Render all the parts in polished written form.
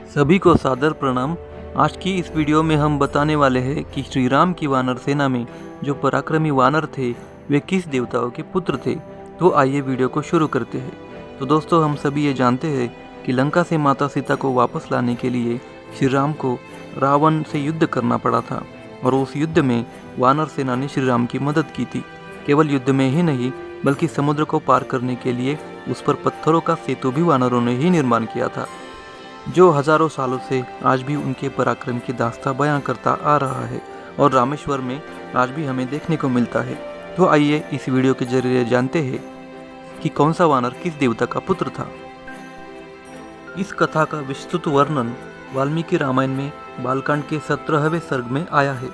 सभी को सादर प्रणाम। आज की इस वीडियो में हम बताने वाले हैं कि श्री राम की वानर सेना में जो पराक्रमी वानर थे वे किस देवताओं के पुत्र थे। तो आइए वीडियो को शुरू करते हैं। तो दोस्तों, हम सभी ये जानते हैं कि लंका से माता सीता को वापस लाने के लिए श्री राम को रावण से युद्ध करना पड़ा था और उस युद्ध में वानर सेना ने श्री राम की मदद की थी। केवल युद्ध में ही नहीं बल्कि समुद्र को पार करने के लिए उस पर पत्थरों का सेतु भी वानरों ने ही निर्माण किया था, जो हजारों सालों से आज भी उनके पराक्रम की दास्तां बयां करता आ रहा है और रामेश्वर में आज भी हमें देखने को मिलता है। तो आइए इस वीडियो के जरिए जानते हैं कि कौन सा वानर किस देवता का पुत्र था। इस कथा का विस्तृत वर्णन वाल्मीकि रामायण में बालकांड के 17वें सर्ग में आया है।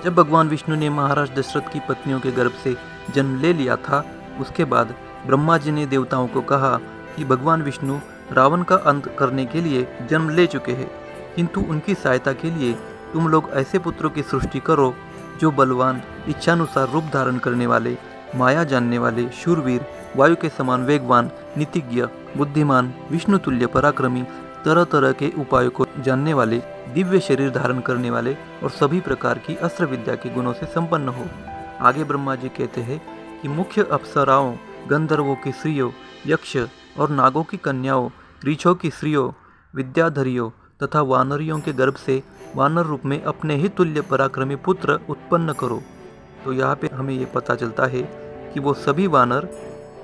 जब भगवान विष्णु ने महाराज दशरथ की पत्नियों के गर्भ से जन्म ले लिया था, उसके बाद ब्रह्मा जी ने देवताओं को कहा कि भगवान विष्णु रावण का अंत करने के लिए जन्म ले चुके हैं, किंतु उनकी सहायता के लिए तुम लोग ऐसे पुत्रों की सृष्टि करो जो बलवान, इच्छानुसार रूप धारण करने वाले, माया जानने वाले, शूरवीर, वायु के समान वेगवान, नीतिज्ञ, बुद्धिमान, विष्णु तुल्य पराक्रमी, तरह तरह के उपायों को जानने वाले, दिव्य शरीर धारण करने वाले और सभी प्रकार की अस्त्र विद्या के गुणों से संपन्न हो। आगे ब्रह्मा जी कहते हैं कि मुख्य अप्सराओं, गंधर्वों की स्त्रियों, यक्ष और नागों की कन्याओं, ऋषों की स्त्रियों, विद्याधरियों तथा वानरियों के गर्भ से वानर रूप में अपने ही तुल्य पराक्रमी पुत्र उत्पन्न करो। तो यहाँ पे हमें ये पता चलता है कि वो सभी वानर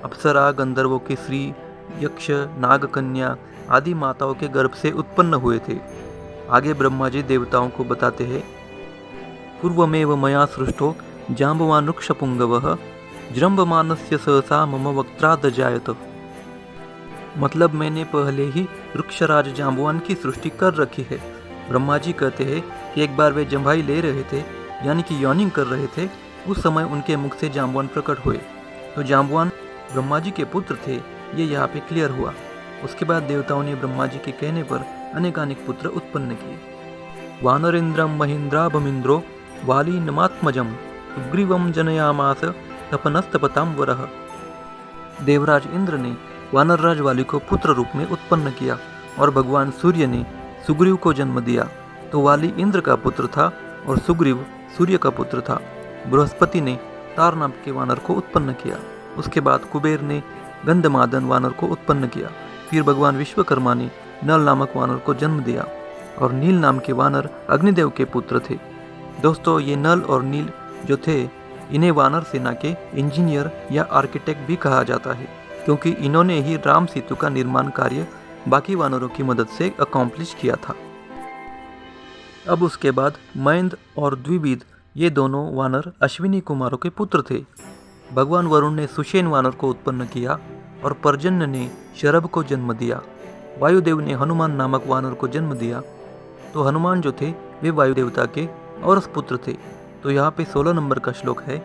अप्सरा, गंधर्वों की स्त्री, यक्ष, नाग कन्या आदि माताओं के गर्भ से उत्पन्न हुए थे। आगे ब्रह्मा जी देवताओं को बताते हैं, पूर्वमेव मया सृष्टो जाम्बवान् वृक्षपुंगवः जृंभमानस्य सहसा मम वक्त्राद जायत। मतलब मैंने पहले ही वृक्षराज जाम्बवान की सृष्टि कर रखी है। ब्रह्मा जी कहते हैं कि एक बार वे जम्भाई ले रहे थे, यानी कि यौनिंग कर रहे थे, उस समय उनके मुख से जाम्बवान प्रकट हुए। तो जाम्बवान ब्रह्मा जी के पुत्र थे, ये यहाँ पे क्लियर हुआ। उसके बाद देवताओं ने ब्रह्मा जी के कहने पर अनेकानेक पुत्र उत्पन्न किए। वानरेन्द्रम महेन्द्राभमिन्द्रो वाली नमात्मजम सुग्रीवम जनयामास तपनस्तपताम वरः। देवराज इंद्र ने वानरराज वाली को पुत्र रूप में उत्पन्न किया और भगवान सूर्य ने सुग्रीव को जन्म दिया। तो वाली इंद्र का पुत्र था और सुग्रीव सूर्य का पुत्र था। बृहस्पति ने तार नाम के वानर को उत्पन्न किया। उसके बाद कुबेर ने गंधमादन वानर को उत्पन्न किया। फिर भगवान विश्वकर्मा ने नल नामक वानर को जन्म दिया और नील नाम के वानर अग्निदेव के पुत्र थे। दोस्तों, ये नल और नील जो थे, इन्हें वानर सेना के इंजीनियर या आर्किटेक्ट भी कहा जाता है, क्योंकि इन्होंने ही राम सेतु का निर्माण कार्य बाकी वानरों की मदद से अकॉम्प्लिश किया था। अब उसके बाद मैंद और द्विविद, ये दोनों वानर अश्विनी कुमारों के पुत्र थे। भगवान वरुण ने सुषेण वानर को उत्पन्न किया और पर्जन्य ने शरभ को जन्म दिया। वायुदेव ने हनुमान नामक वानर को जन्म दिया। तो हनुमान जो थे वे वायु देवता के औरस पुत्र थे। तो यहाँ पे 16 नंबर का श्लोक है,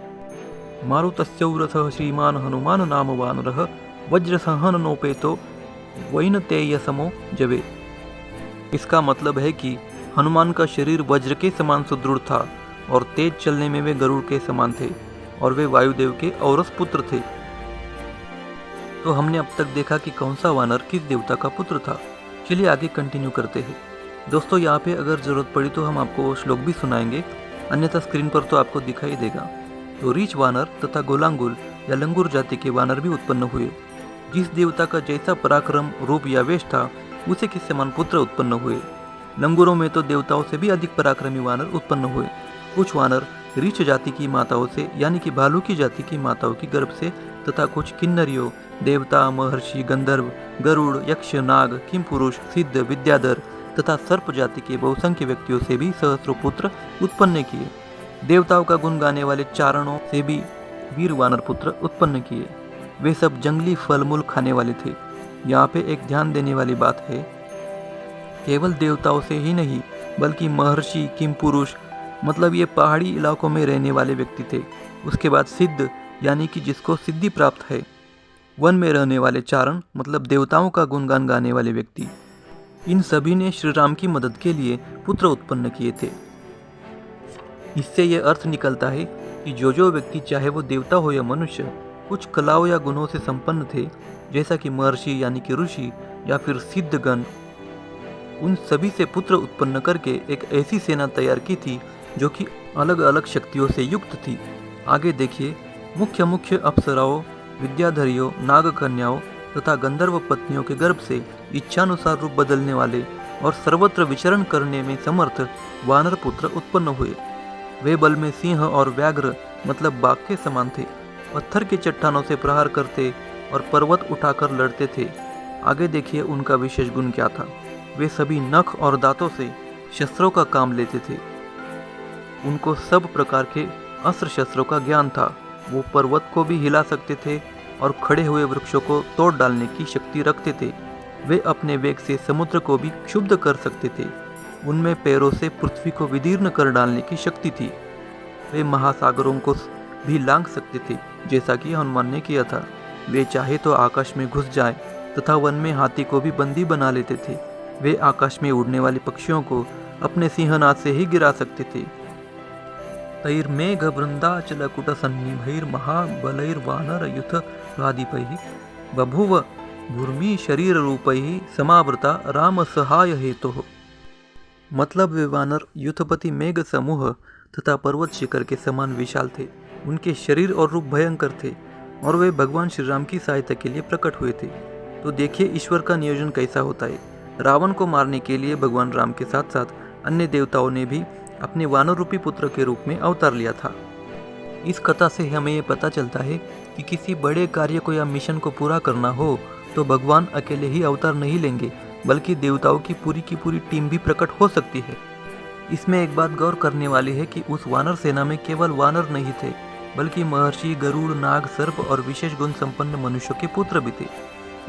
मारुतस्यौरथः श्रीमान हनुमान नाम वानरः वज्रसहननोपेतो वैनतेयसमो जवे। इसका मतलब है कि हनुमान का शरीर वज्र के समान सुदृढ़ था और तेज चलने में वे गरुड़ के समान थे और वे वायुदेव के औरस पुत्र थे। तो हमने अब तक देखा कि कौन सा वानर किस देवता का पुत्र था। चलिए आगे कंटिन्यू करते हैं। दोस्तों, यहाँ पे अगर जरूरत पड़ी तो हम आपको श्लोक भी सुनाएंगे, अन्यथा स्क्रीन पर तो आपको दिखाई देगा। तो रीछ वानर तथा गोलांगुल या लंगूर जाति के वानर भी उत्पन्न हुए। जिस देवता का जैसा पराक्रम, रूप या वेश था, उसे के समान पुत्र उत्पन्न हुए। लंगूरों में तो देवताओं से भी अधिक पराक्रमी वानर उत्पन्न हुए। कुछ वानर रीछ जाति की माताओं से, यानी कि भालू की जाति की माताओं की गर्भ से, तथा कुछ किन्नरियों, देवता, महर्षि, गंधर्व, गरुड़, यक्ष, नाग, किमपुरुष, सिद्ध, विद्याधर तथा सर्प जाति के बहुसंख्य व्यक्तियों से भी सहस्रों पुत्र उत्पन्न किए। देवताओं का गुण गाने वाले चारणों से भी वीर वानर पुत्र उत्पन्न किए। वे सब जंगली फल मूल खाने वाले थे। यहाँ पे एक ध्यान देने वाली बात है, केवल देवताओं से ही नहीं बल्कि महर्षि, किमपुरुष मतलब ये पहाड़ी इलाकों में रहने वाले व्यक्ति थे। उसके बाद सिद्ध, यानी कि जिसको सिद्धि प्राप्त है। वन में रहने वाले चारण मतलब देवताओं का गुणगान गाने वाले व्यक्ति। इन सभी ने श्री राम की मदद के लिए पुत्र उत्पन्न किए थे। इससे यह अर्थ निकलता है कि जो व्यक्ति, चाहे वो देवता हो या मनुष्य, कुछ कलाओं या गुणों से संपन्न थे, जैसा कि महर्षि यानी कि ऋषि या फिर सिद्धगण, उन सभी से पुत्र उत्पन्न करके एक ऐसी सेना तैयार की थी जो कि अलग अलग शक्तियों से युक्त थी। आगे देखिए, मुख्य मुख्य अप्सराओं, विद्याधरियों, नागकन्याओं तथा गंधर्व पत्नियों के गर्भ से इच्छानुसार रूप बदलने वाले और सर्वत्र विचरण करने में समर्थ वानर पुत्र उत्पन्न हुए। वे बल में सिंह और व्याघ्र मतलब बाघ के समान थे। पत्थर की चट्टानों से प्रहार करते और पर्वत उठाकर लड़ते थे। आगे देखिए उनका विशेष गुण क्या था। वे सभी नख और दांतों से शस्त्रों का काम लेते थे। उनको सब प्रकार के अस्त्र शस्त्रों का ज्ञान था। वो पर्वत को भी हिला सकते थे और खड़े हुए वृक्षों को तोड़ डालने की शक्ति रखते थे। वे अपने वेग से समुद्र को भी क्षुब्ध कर सकते थे। उनमें पैरों से पृथ्वी को विदीर्ण कर डालने की शक्ति थी। वे महासागरों को भी लांघ सकते थे, जैसा कि हनुमान ने किया था। वे चाहे तो आकाश में घुस जाएं तथा वन में हाथी को भी बंदी बना लेते थे। वे आकाश में उड़ने वाले पक्षियों को अपने सिंहनाद से ही गिरा सकते थे। तैर्मेघ वृन्दाचलकुटसन्निभैर्महाबलैर्वानरयुथ प्रादिपैः बभूव भूर्मि शरीर रूपैः समावृता राम सहाय हेतुः। मतलब वे वानर युद्धपति मेघ समूह तथा पर्वत शिखर के समान विशाल थे। उनके शरीर और रूप भयंकर थे और वे भगवान श्री राम की सहायता के लिए प्रकट हुए थे। तो देखिए ईश्वर का नियोजन कैसा होता है। रावण को मारने के लिए भगवान राम के साथ साथ अन्य देवताओं ने भी अपने वानर रूपी पुत्र के रूप में अवतार लिया था। इस कथा से हमें ये पता चलता है कि किसी बड़े कार्य को या मिशन को पूरा करना हो तो भगवान अकेले ही अवतार नहीं लेंगे, बल्कि देवताओं की पूरी टीम भी प्रकट हो सकती है। इसमें एक बात गौर करने वाली है कि उस वानर सेना में केवल वानर नहीं थे, बल्कि महर्षि, गरुड़, नाग, सर्प और विशेष गुण संपन्न मनुष्यों के पुत्र भी थे।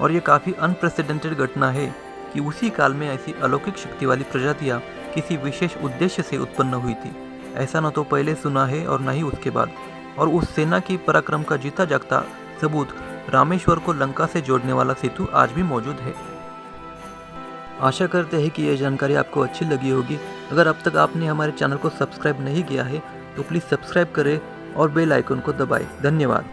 और ये काफ़ी अनप्रेसिडेंटेड घटना है कि उसी काल में ऐसी अलौकिक शक्ति वाली प्रजातियाँ किसी विशेष उद्देश्य से उत्पन्न हुई थी। ऐसा न तो पहले सुना है और न ही उसके बाद। और उस सेना की पराक्रम का जीता जागता सबूत रामेश्वर को लंका से जोड़ने वाला सेतु आज भी मौजूद है। आशा करते हैं कि यह जानकारी आपको अच्छी लगी होगी। अगर अब तक आपने हमारे चैनल को सब्सक्राइब नहीं किया है तो प्लीज़ सब्सक्राइब करें और बेल आइकन को दबाएं। धन्यवाद।